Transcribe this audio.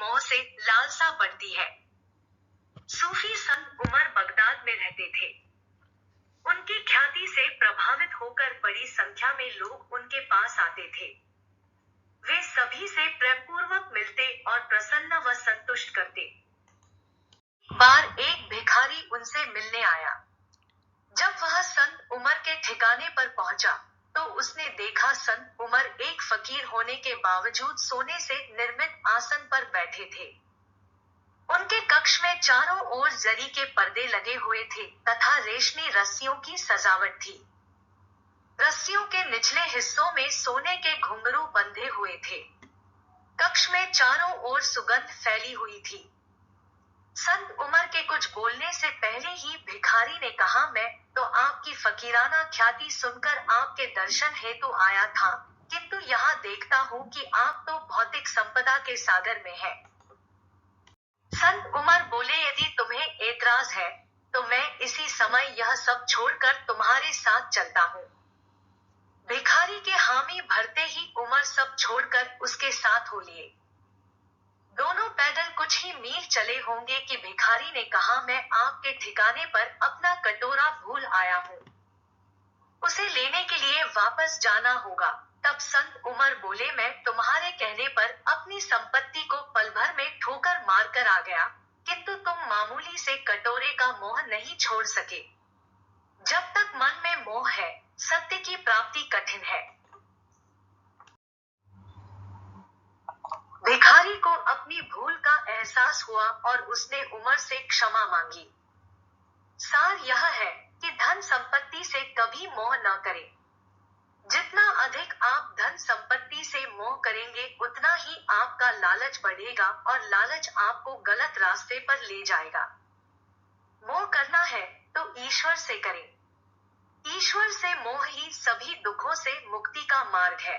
मोह से लालसा बढ़ती है। सूफी संत उमर बगदाद में रहते थे। उनकी ख्याति से प्रभावित होकर बड़ी संख्या में लोग उनके पास आते थे। वे सभी से प्रेमपूर्वक मिलते और प्रसन्न व संतुष्ट करते। बार एक भिखारी उनसे मिलने आया। जब वह संत उमर के ठिकाने पर पहुंचा, तो उसने देखा संत उमर एक फकीर होने के बावजूद सोने से निर्मित आसन पर बैठे थे। उनके कक्ष में चारों ओर जरी के पर्दे लगे हुए थे तथा रेशमी रस्सियों की सजावट थी। रस्सियों के निचले हिस्सों में सोने के घुंघरू बंधे हुए थे। कक्ष में चारों ओर सुगंध फैली हुई थी। संत उमर के कुछ बोलने से पहले ही भिखारी ने कहा, मैं तो आपकी फकीराना ख्याति सुनकर आपके दर्शन हेतु आया था, किंतु यहाँ देखता हूँ कि आप तो भौतिक संपदा के सागर में हैं। संत उमर बोले, यदि तुम्हें एतराज है तो मैं इसी समय यह सब छोड़कर तुम्हारे साथ चलता हूँ। भिखारी के हामी भरते ही उमर सब छोड़कर उसके साथ हो लिए। दोनों पैदल कुछ ही मील चले होंगे कि भिखारी ने कहा, मैं आपके ठिकाने पर अपना कटोरा भूल आया हूँ, उसे लेने के लिए वापस जाना होगा। तब संत उमर बोले, मैं तुम्हारे कहने पर अपनी संपत्ति को पल भर में ठोकर मारकर आ गया, किंतु तुम मामूली से कटोरे का मोह नहीं छोड़ सके। जब तक मन में मोह है, सत्य की प्राप्ति कठिन है। भिखारी को अपनी भूल का एहसास हुआ और उसने उमर से क्षमा मांगी। सार यह है कि धन संपत्ति से कभी मोह न करें। जितना अधिक आप धन संपत्ति से मोह करेंगे, उतना ही आपका लालच बढ़ेगा और लालच आपको गलत रास्ते पर ले जाएगा। मोह करना है तो ईश्वर से करें। ईश्वर से मोह ही सभी दुखों से मुक्ति का मार्ग है।